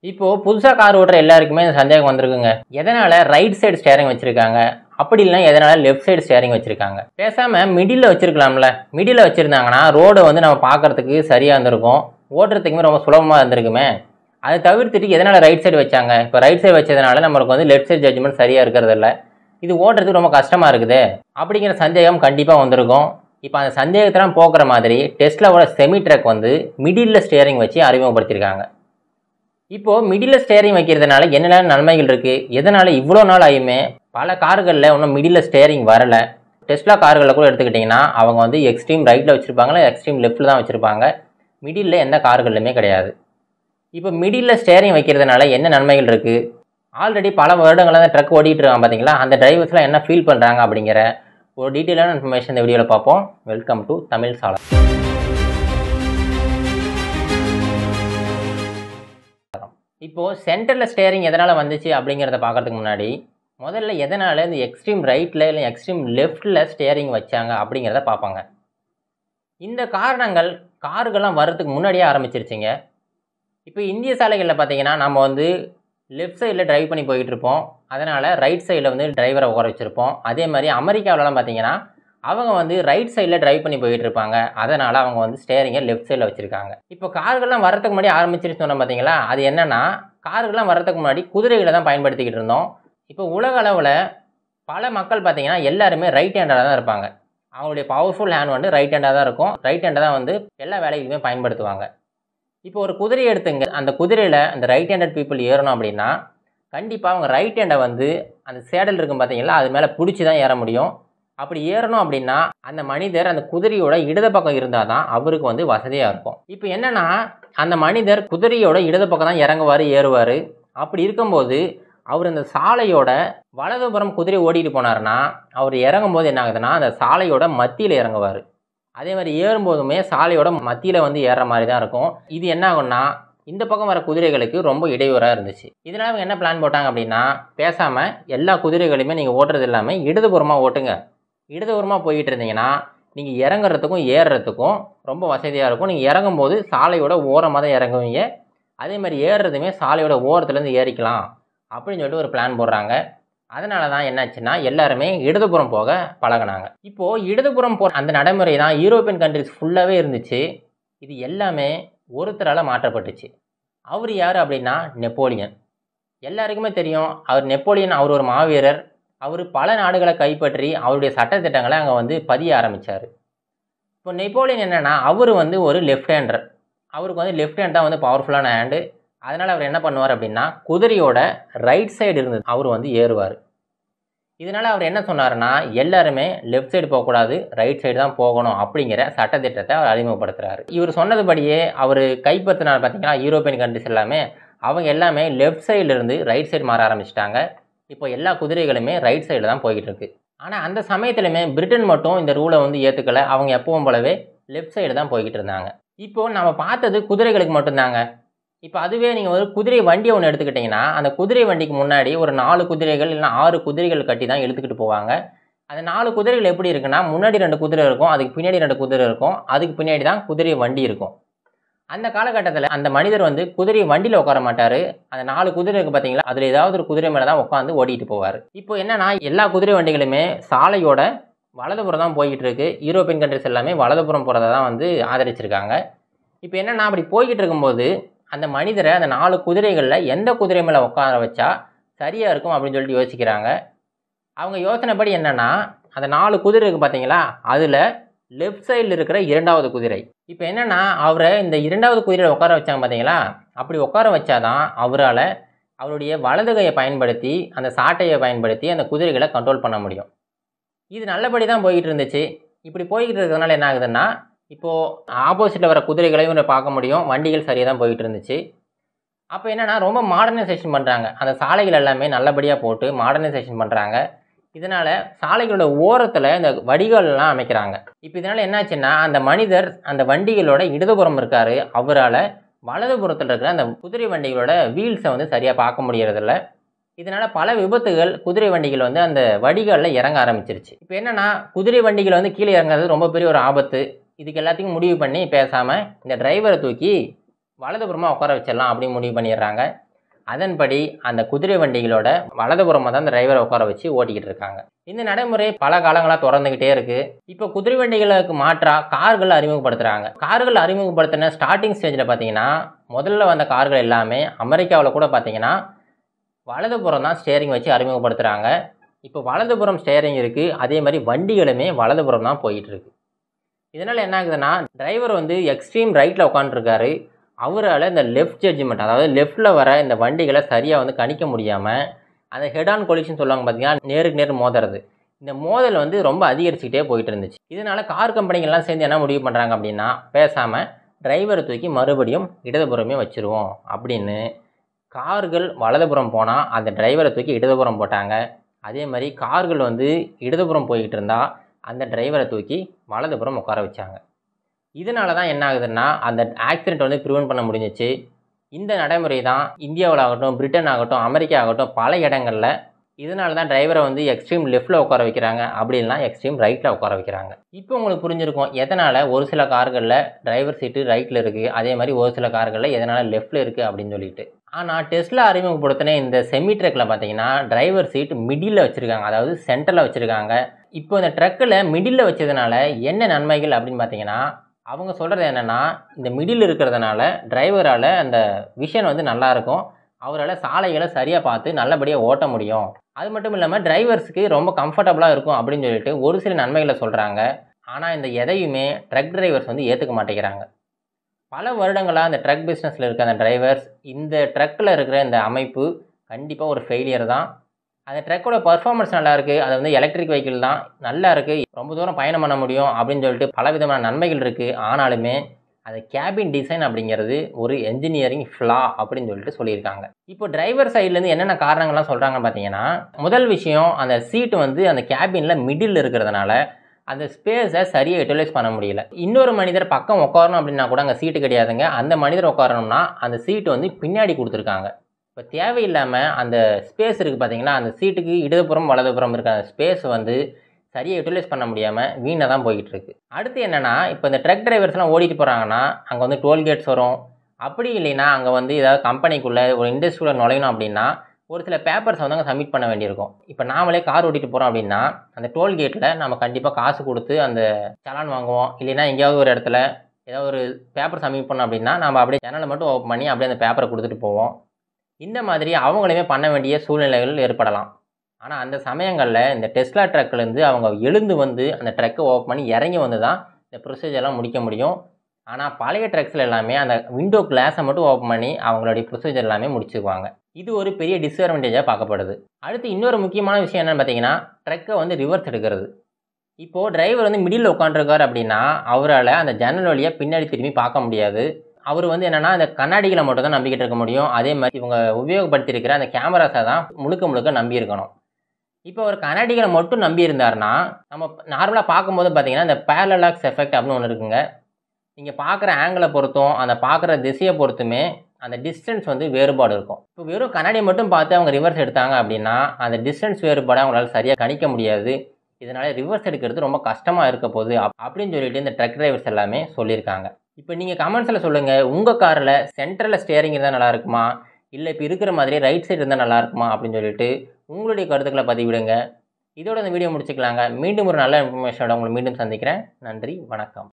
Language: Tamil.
இப்போ புதுசா கார் ஓட்டுற எல்லாருக்குமே இந்த சந்தேகம் வந்திருக்குங்க. எதனால ரைட் சைடு ஸ்டீயரிங் வச்சிருக்காங்க? அப்படி இல்லைனா எதனால லெஃப்ட் சைடு ஸ்டீயரிங் வச்சிருக்காங்க? பேசாம மிடில்ல வச்சிருக்கலாம்ல. மிடில்ல வச்சிருந்தாங்கன்னா ரோட வந்து நம்ம பார்க்கறதுக்கு சரியா இருந்திருக்கும். ஓட்டுறதுக்குமே ரொம்ப சுலபமா இருந்திருக்குமே. அதை தவிர்த்துட்டு எதனால ரைட் சைடு வச்சாங்க? இப்போ ரைட் சைடு வச்சதுனால நம்மளுக்கு வந்து லெஃப்ட் சைடு ஜட்ஜ்மெண்ட் சரியா இருக்கிறது இல்ல. இது ஓட்டுறதுக்கு ரொம்ப கஷ்டமா இருக்குதே அப்படிங்கிற சந்தேகம் கண்டிப்பா வந்திருக்கும். இப்போ அந்த சந்தேகத்தெல்லாம் போக்குற மாதிரி டெஸ்லாவோட செமி ட்ரக் வந்து மிடில்ல ஸ்டீயரிங் வச்சு அறிமுகப்படுத்தியிருக்காங்க. இப்போ மிடில்ல ஸ்டீயரிங் வைக்கிறதுனால என்னென்ன நன்மைகள் இருக்கு? எதனால இவ்வளோ நாள் ஆயுமே பல கார்கள்ல இன்னும் மிடில்ல ஸ்டீயரிங் வரல? டெஸ்லா கார்களை கூட எடுத்துக்கிட்டிங்கன்னா அவங்க வந்து எக்ஸ்ட்ரீம் ரைட்டில் வச்சுருப்பாங்களா, எக்ஸ்ட்ரீம் லெஃப்ட்டில் தான் வச்சுருப்பாங்க. மிடில்ல எந்த கார்கள்லையுமே கிடையாது. இப்போ மிடில்ல ஸ்டீயரிங் வைக்கிறதுனால என்ன நன்மைகள் இருக்குது? ஆல்ரெடி பல வருடங்களாக தான் ட்ரக் ஓடிட்டு இருக்காங்க பார்த்தீங்களா, அந்த டிரைவர்ஸ்லாம் என்ன ஃபீல் பண்ணுறாங்க அப்படிங்கிற ஒரு டீட்டெயிலான இன்ஃபர்மேஷன் இந்த வீடியோவில் பார்ப்போம். வெல்கம் டு தமிழ் சாளரம். இப்போது சென்டரில் ஸ்டீயரிங் எதனால் வந்துச்சு அப்படிங்கிறத பார்க்கறதுக்கு முன்னாடி முதல்ல எதனால் இந்த எக்ஸ்ட்ரீம் ரைட்டில் இல்லை எக்ஸ்ட்ரீம் லெஃப்ட்டில் ஸ்டீயரிங் வச்சாங்க அப்படிங்கிறத பார்ப்பாங்க. இந்த காரணங்கள் கார்கள்லாம் வர்றதுக்கு முன்னாடியே ஆரம்பிச்சிருச்சுங்க. இப்போ இந்திய சாலைகளில் பார்த்தீங்கன்னா நம்ம வந்து லெஃப்ட் சைடில் டிரைவ் பண்ணி போயிட்டு இருப்போம். அதனால் ரைட் சைடில் வந்து டிரைவரை உட்கார வச்சுருப்போம். அதே மாதிரி அமெரிக்காவிலலாம் பார்த்தீங்கன்னா அவங்க வந்து ரைட் சைடில் டிரைவ் பண்ணி போயிட்டு இருப்பாங்க. அதனால் அவங்க வந்து ஸ்டீயரிங்கை லெஃப்ட் சைடில் வச்சுருக்காங்க. இப்போ கார்கள்லாம் வரதுக்கு முன்னாடி ஆரம்பிச்சிருச்சு சொன்னோம் பார்த்தீங்களா, அது என்னென்னா கார்கள்லாம் வரதுக்கு முன்னாடி குதிரைகளை தான் பயன்படுத்திக்கிட்டு இருந்தோம். இப்போ உலக அளவில் பல மக்கள் பார்த்தீங்கன்னா எல்லாருமே ரைட் ஹேண்டராக தான் இருப்பாங்க. அவங்களுடைய பவர்ஃபுல் ஹேண்ட் வந்து ரைட் ஹேண்டாக தான் இருக்கும். ரைட் ஹேண்டை தான் வந்து எல்லா வேலைகளுமே பயன்படுத்துவாங்க. இப்போ ஒரு குதிரையை எடுத்துங்க, அந்த குதிரையில் அந்த ரைட் ஹேண்டட் பீப்புள் ஏறணும் அப்படின்னா கண்டிப்பாக அவங்க ரைட் ஹேண்டை வந்து அந்த சேடல் இருக்கும் பார்த்தீங்களா, அது மேலே பிடிச்சி தான் ஏற முடியும். அப்படி ஏறணும் அப்படின்னா அந்த மனிதர் அந்த குதிரையோட இடது பக்கம் இருந்தால் தான் அவருக்கு வந்து வசதியாக இருக்கும். இப்போ என்னென்னா அந்த மனிதர் குதிரையோட இடது பக்கம் தான் இறங்குவார், ஏறுவார். அப்படி இருக்கும்போது அவர் அந்த சாலையோட வலதுபுறம் குதிரை ஓடிட்டு போனார்னா அவர் இறங்கும்போது என்ன ஆகுதுன்னா அந்த சாலையோட மத்தியில் இறங்குவார். அதே மாதிரி ஏறும்போதுமே சாலையோட மத்தியில் வந்து ஏறுற மாதிரி தான் இருக்கும். இது என்ன ஆகும்னா இந்த பக்கம் வர குதிரைகளுக்கு ரொம்ப இடையூறாக இருந்துச்சு. இதனால் அவங்க என்ன பிளான் போட்டாங்க அப்படின்னா, பேசாமல் எல்லா குதிரைகளையுமே நீங்கள் ஓட்டுறது இல்லாமல் இடதுபுறமாக ஓட்டுங்க. இடதுபுறமாக போயிட்டு இருந்தீங்கன்னா நீங்கள் இறங்குறதுக்கும் ஏறுறதுக்கும் ரொம்ப வசதியாக இருக்கும். நீங்கள் இறங்கும்போது சாலையோட ஓரமாக தான் இறங்குவீங்க. அதே மாதிரி ஏறுறதுமே சாலையோட ஓரத்துலேருந்து ஏறிக்கலாம் அப்படின்னு சொல்லிட்டு ஒரு பிளான் போடுறாங்க. அதனால தான் என்னாச்சுன்னா எல்லாருமே இடதுபுறம் போக பழகினாங்க. இப்போது இடதுபுறம் போகிற அந்த நடைமுறை தான் யூரோப்பியன் கண்ட்ரிஸ் ஃபுல்லாகவே இருந்துச்சு. இது எல்லாமே ஒருத்தரால் மாற்றப்பட்டுச்சு. அவர் யார் அப்படின்னா நெப்போலியன். எல்லாருக்குமே தெரியும் அவர் நெப்போலியன். அவர் ஒரு மாவீரர். அவர் பல நாடுகளை கைப்பற்றி அவருடைய சட்டத்திட்டங்களை அங்கே வந்து பதிய ஆரம்பித்தார். இப்போ நெப்போலியன் என்னென்னா அவர் வந்து ஒரு லெஃப்ட் ஹேண்டர். அவருக்கு வந்து லெஃப்ட் ஹேண்ட் தான் வந்து பவர்ஃபுல்லான ஹேண்டு. அதனால் அவர் என்ன பண்ணுவார் அப்படின்னா குதிரையோட ரைட் சைடு இருந்தது அவர் வந்து ஏறுவார். இதனால் அவர் என்ன சொன்னார்னா எல்லாருமே லெஃப்ட் சைடு போகக்கூடாது, ரைட் சைடு தான் போகணும் அப்படிங்கிற சட்டத்திட்டத்தை அவர் அறிமுகப்படுத்துகிறார். இவர் சொன்னதுபடியே அவர் கைப்பற்றினார் பார்த்தீங்கன்னா யூரோப்பியன் கண்ட்ரிஸ் எல்லாமே, அவங்க எல்லாமே லெஃப்ட் சைட்லேருந்து ரைட் சைடு மாற ஆரம்பிச்சிட்டாங்க. இப்போ எல்லா குதிரைகளுமே ரைட் சைடில் தான் போய்கிட்டு இருக்கு. ஆனால் அந்த சமயத்துலையுமே பிரிட்டன் மட்டும் இந்த ரூலை வந்து ஏற்றுக்கலை. அவங்க எப்பவும் போலவே லெஃப்ட் சைடு தான் போய்கிட்டு இருந்தாங்க. இப்போது நம்ம பார்த்தது குதிரைகளுக்கு மட்டும்தாங்க. இப்போ அதுவே நீங்கள் ஒரு குதிரை வண்டியை ஒன்று எடுத்துக்கிட்டிங்கன்னா அந்த குதிரை வண்டிக்கு முன்னாடி ஒரு 4 குதிரைகள் இல்லைனா 6 குதிரைகள் கட்டி தான் இழுத்துக்கிட்டு போவாங்க. அந்த 4 குதிரைகள் எப்படி இருக்குன்னா முன்னாடி 2 குதிரை இருக்கும், அதுக்கு பின்னாடி 2 குதிரை இருக்கும், அதுக்கு பின்னாடி தான் குதிரை வண்டி இருக்கும். அந்த காலகட்டத்தில் அந்த மனிதர் வந்து குதிரை வண்டியில் உட்கார மாட்டார். அந்த 4 குதிரை இருக்குது பார்த்தீங்களா, அதில் ஏதாவது ஒரு குதிரை மேலே தான் உட்காந்து ஓடிட்டு போவார். இப்போ என்னென்னா எல்லா குதிரை வண்டிகளுமே சாலையோட வலதுபுறம் தான் போய்கிட்டு இருக்கு. யூரோப்பியன் கண்ட்ரிஸ் எல்லாமே வலதுபுறம் போகிறத தான் வந்து ஆதரிச்சிருக்காங்க. இப்போ என்னென்னா அப்படி போய்கிட்டு இருக்கும்போது அந்த மனிதரை அந்த 4 குதிரைகளில் எந்த குதிரை மேலே உட்கார வச்சா சரியாக இருக்கும் அப்படின்னு சொல்லிட்டு யோசிக்கிறாங்க. அவங்க யோசனைப்படி என்னென்னா அந்த 4 குதிரை இருக்குது பார்த்தீங்களா, அதில் லெஃப்ட் சைடில் இருக்கிற 2வது குதிரை. இப்போ என்னென்னா அவரை இந்த 2வது குதிரையில் உட்கார வச்சாங்க பார்த்தீங்களா, அப்படி உட்கார வச்சாதான் அவரால் அவருடைய வலது கையை பயன்படுத்தி அந்த சாட்டையை பயன்படுத்தி அந்த குதிரைகளை கண்ட்ரோல் பண்ண முடியும். இது நல்லபடி தான் போய்கிட்டு இருந்துச்சு. இப்படி போய்கிட்டு இருக்கிறதுனால என்ன ஆகுதுன்னா இப்போது ஆப்போசிட்டில் வர குதிரைகளையும் பார்க்க முடியும், வண்டிகள் சரியாக தான் போய்கிட்டு இருந்துச்சு. அப்போ என்னென்னா ரொம்ப மாடர்னைசேஷன் பண்ணுறாங்க. அந்த சாலைகள் எல்லாமே நல்லபடியாக போட்டு மாடர்னைசேஷன் பண்ணுறாங்க. இதனால் சாலைகளோட ஓரத்தில் இந்த வடிகால்லாம் அமைக்கிறாங்க. இப்போ இதனால் என்னாச்சுன்னா அந்த மனிதர் அந்த வண்டிகளோட இடதுபுறம் இருக்கார், அவரால் வலதுபுறத்தில் இருக்கிற அந்த குதிரை வண்டிகளோட வீல்ஸை வந்து சரியாக பார்க்க முடியறதில்ல. இதனால் பல விபத்துகள் குதிரை வண்டிகள் வந்து அந்த வடிகாலில் இறங்க ஆரம்பிச்சிருச்சு. இப்போ என்னென்னா குதிரை வண்டிகள் வந்து கீழே இறங்குறது ரொம்ப பெரிய ஒரு ஆபத்து. இதுக்கு எல்லாத்தையும் முடிவு பண்ணி பேசாமல் இந்த டிரைவரை தூக்கி வலதுபுறமாக உட்கார வச்சிடலாம் அப்படின்னு முடிவு பண்ணிடுறாங்க. அதன்படி அந்த குதிரை வண்டிகளோட வலதுபுறமாக தான் அந்த டிரைவரை உட்கார வச்சு ஓட்டிக்கிட்டு இருக்காங்க. இந்த நடைமுறை பல காலங்களாக தொடர்ந்துக்கிட்டே இருக்கு. இப்போ குதிரை வண்டிகளுக்கு மாற்றா கார்கள் அறிமுகப்படுத்துகிறாங்க. கார்கள் அறிமுகப்படுத்தின ஸ்டார்டிங் ஸ்டேஜில் பார்த்தீங்கன்னா முதல்ல வந்த கார்கள் எல்லாமே அமெரிக்காவில் கூட பார்த்தீங்கன்னா வலதுபுறம் தான் ஸ்டேரிங் வச்சு அறிமுகப்படுத்துகிறாங்க. இப்போ வலதுபுறம் ஸ்டேரிங் இருக்குது, அதே மாதிரி வண்டிகளுமே வலதுபுறம் தான் போயிட்டு இருக்கு. இதனால் என்ன ஆகுதுன்னா டிரைவர் வந்து எக்ஸ்ட்ரீம் ரைட்டில் உட்காந்துருக்காரு. அவரால் இந்த லெஃப்ட் ஜட்ஜ்மெண்ட், அதாவது லெஃப்ட்டில் வர இந்த வண்டிகளை சரியாக வந்து கணிக்க முடியாமல் அந்த ஹெட் ஆன் கொலிஷன் சொல்லுவாங்க பார்த்தீங்கன்னா, நேருக்கு நேர் மோதுறது. இந்த மோதல் வந்து ரொம்ப அதிகரிச்சுக்கிட்டே போயிட்டு இருந்துச்சு. இதனால் கார் கம்பெனிகள்லாம் சேர்ந்து என்ன முடிவு பண்ணுறாங்க அப்படின்னா, பேசாமல் டிரைவரை தூக்கி மறுபடியும் இடதுபுறமே வச்சுருவோம் அப்படின்னு கார்கள் வலதுபுறம் போனால் அந்த டிரைவரை தூக்கி இடதுபுறம் போட்டாங்க. அதே மாதிரி கார்கள் வந்து இடதுபுறம் போய்கிட்டு இருந்தால் அந்த டிரைவரை தூக்கி வலதுபுறம் உட்கார வச்சாங்க. இதனால தான் என்ன ஆகுதுன்னா அந்த ஆக்சிடெண்ட் வந்து ப்ரிவென்ட் பண்ண முடிஞ்சிச்சு. இந்த நடைமுறை தான் இந்தியாவில் ஆகட்டும், பிரிட்டன் ஆகட்டும், அமெரிக்கா ஆகட்டும் பல இடங்களில் இதனால தான் டிரைவரை வந்து எக்ஸ்ட்ரீம் லெஃப்ட்டில் உட்கார வைக்கிறாங்க, அப்படின்னா எக்ஸ்ட்ரீம் ரைட்டில் உட்கார வைக்கிறாங்க. இப்போ உங்களுக்கு புரிஞ்சிருக்கும் எதனால் ஒரு சில கார்களில் டிரைவர் சீட்டு ரைட்டில் இருக்குது, அதே மாதிரி ஒரு சில கார்களில் எதனால் லெஃப்ட்டில் இருக்குது அப்படின்னு சொல்லிட்டு. ஆனால் டெஸ்லா அறிமுகப்படுத்தின இந்த செமி ட்ரக்கில் பார்த்தீங்கன்னா டிரைவர் சீட் மிடில் வச்சுருக்காங்க, அதாவது சென்டரில் வச்சுருக்காங்க. இப்போ இந்த ட்ரக்கில் மிடில் வச்சதுனால என்ன நன்மைகள் அப்படின்னு பார்த்தீங்கன்னா, அவங்க சொல்கிறது என்னென்னா, இந்த மிடில் இருக்கிறதுனால டிரைவரால் அந்த விஷன் வந்து நல்லாயிருக்கும், அவரால் சாலைகளை சரியாக பார்த்து நல்லபடியாக ஓட்ட முடியும். அது மட்டும் இல்லாமல் டிரைவர்ஸுக்கு ரொம்ப கம்ஃபர்டபுளாக இருக்கும் அப்படின்னு சொல்லிட்டு ஒரு சில நன்மைகளை சொல்கிறாங்க. ஆனால் இந்த எதையுமே ட்ரக் டிரைவர்ஸ் வந்து ஏற்றுக்க மாட்டேங்கிறாங்க. பல வருடங்களாக அந்த ட்ரக் பிஸ்னஸில் இருக்க அந்த டிரைவர்ஸ் இந்த ட்ரக்கில் இருக்கிற இந்த அமைப்பு கண்டிப்பாக ஒரு ஃபெயிலியர் தான். அந்த ட்ரக்கோட பர்ஃபார்மன்ஸ் நல்லா இருக்குது, அது வந்து எலக்ட்ரிக் வெஹிக்கிள் தான், நல்லா இருக்குது, ரொம்ப தூரம் பயணம் பண்ண முடியும் அப்படின்னு சொல்லிட்டு பல விதமான நன்மைகள் இருக்குது. ஆனாலுமே அந்த கேபின் டிசைன் அப்படிங்கிறது ஒரு என்ஜினியரிங் ஃப்ளா அப்படின்னு சொல்லிட்டு சொல்லியிருக்காங்க. இப்போ டிரைவர் சைட்லேருந்து என்னென்ன காரணங்கள்லாம் சொல்கிறாங்கன்னு பார்த்தீங்கன்னா, முதல் விஷயம் அந்த சீட்டு வந்து அந்த கேபினில் மிடில் இருக்கிறதுனால அந்த ஸ்பேஸை சரியாக யூட்டிலைஸ் பண்ண முடியல. இன்னொரு மனிதர் பக்கம் உட்காரணும் அப்படின்னா கூட அங்கே சீட்டு கிடையாதுங்க. அந்த மனிதர் உட்காரணும்னா அந்த சீட்டு வந்து பின்னாடி கொடுத்துருக்காங்க. இப்போ தேவையில்லாமல் அந்த ஸ்பேஸ் இருக்குது பார்த்தீங்களா, அந்த சீட்டுக்கு இடதுபுறம் வலதுபுறம் இருக்க அந்த ஸ்பேஸ் வந்து சரியாக யூட்டிலைஸ் பண்ண முடியாமல் வீணாக தான் போய்கிட்டு இருக்கு. அடுத்து என்னென்னா, இப்போ இந்த ட்ரக் டிரைவர்ஸ்லாம் ஓடிட்டு போகிறாங்கன்னா அங்கே வந்து டோல்கேட்ஸ் வரும். அப்படி இல்லைன்னா அங்கே வந்து ஏதாவது கம்பெனிக்குள்ளே ஒரு இண்டஸ்ட்ரியில் நுழையணும் அப்படின்னா ஒரு சில பேப்பர்ஸ் வந்து அங்கே சப்மிட் பண்ண வேண்டியிருக்கும். இப்போ நாமளே கார் ஓட்டிகிட்டு போகிறோம் அப்படின்னா அந்த டோல்கேட்டில் நம்ம கண்டிப்பாக காசு கொடுத்து அந்த சலான் வாங்குவோம். இல்லைன்னா எங்கேயாவது ஒரு இடத்துல ஏதாவது ஒரு பேப்பர் சப்மிட் பண்ணோம் அப்படின்னா நம்ம அப்படியே சேனலை மட்டும் ஓப்பன் பண்ணி அப்படியே அந்த பேப்பரை கொடுத்துட்டு போவோம். இந்த மாதிரி அவங்களையுமே பண்ண வேண்டிய சூழ்நிலைகள் ஏற்படலாம். ஆனால் அந்த சமயங்களில் இந்த டெஸ்லா ட்ரக்லேருந்து அவங்க எழுந்து வந்து அந்த ட்ரக்கை ஓப்பன் பண்ணி இறங்கி வந்து தான் இந்த ப்ரொசீஜர்லாம் முடிக்க முடியும். ஆனால் பழைய ட்ரக்ஸில் எல்லாமே அந்த விண்டோ கிளாஸை மட்டும் ஓப்பன் பண்ணி அவங்களுடைய ப்ரொசீஜர் எல்லாமே முடிச்சுக்குவாங்க. இது ஒரு பெரிய டிஸ்அட்வான்டேஜாக பார்க்கப்படுது. அடுத்து இன்னொரு முக்கியமான விஷயம் என்னென்னு பார்த்தீங்கன்னா, ட்ரக்கை வந்து ரிவர்ஸ் எடுக்கிறது. இப்போது டிரைவர் வந்து மிடில் உட்காந்துருக்கார் அப்படின்னா அவரால் அந்த ஜன்னல் வழியாக பின்னாடி திரும்பி பார்க்க முடியாது. அவர் வந்து என்னென்னா அந்த கண்ணாடிகளை மட்டும் தான் நம்பிக்கிட்டு இருக்க முடியும். அதே மாதிரி இவங்க உபயோகப்படுத்தியிருக்கிற அந்த கேமராஸை தான் முழுக்க முழுக்க நம்பியிருக்கணும். இப்போ ஒரு கண்ணாடிகளை மட்டும் நம்பி இருந்தாருன்னா நம்ம நார்மலாக பார்க்கும்போது பார்த்தீங்கன்னா இந்த பேரலாக்ஸ் எஃபெக்ட் அப்படின்னு ஒன்று இருக்குங்க. நீங்கள் பார்க்குற ஆங்கிளை பொறுத்தும் அந்த பார்க்குற திசையை பொறுத்துமே அந்த டிஸ்டன்ஸ் வந்து வேறுபாடு இருக்கும். இப்போ வெறும் கண்ணாடியை மட்டும் பார்த்து அவங்க ரிவர்ஸ் எடுத்தாங்க அப்படின்னா அந்த டிஸ்டன்ஸ் வேறுபாடு அவங்களால சரியாக கணிக்க முடியாது. இதனால் ரிவர்ஸ் எடுக்கிறது ரொம்ப கஷ்டமாக இருக்க போகுது அப்படின்னு சொல்லிட்டு இந்த ட்ரக் டிரைவர்ஸ் எல்லாமே சொல்லியிருக்காங்க. இப்போ நீங்கள் கமெண்ட்ஸில் சொல்லுங்கள், உங்கள் காரில் சென்ட்ரலில் ஸ்டேரிங் இருந்தால் நல்லா இருக்குமா, இல்லை இப்போ இருக்கிற மாதிரி ரைட் சைடு இருந்தால் நல்லா இருக்குமா அப்படின்னு சொல்லிட்டு உங்களுடைய கருத்துக்களை பதிவிடுங்க. இதோட இந்த வீடியோ முடிச்சுக்கலாங்க. மீண்டும் ஒரு நல்ல இன்ஃபர்மேஷனோட உங்களை மீண்டும் சந்திக்கிறேன். நன்றி, வணக்கம்.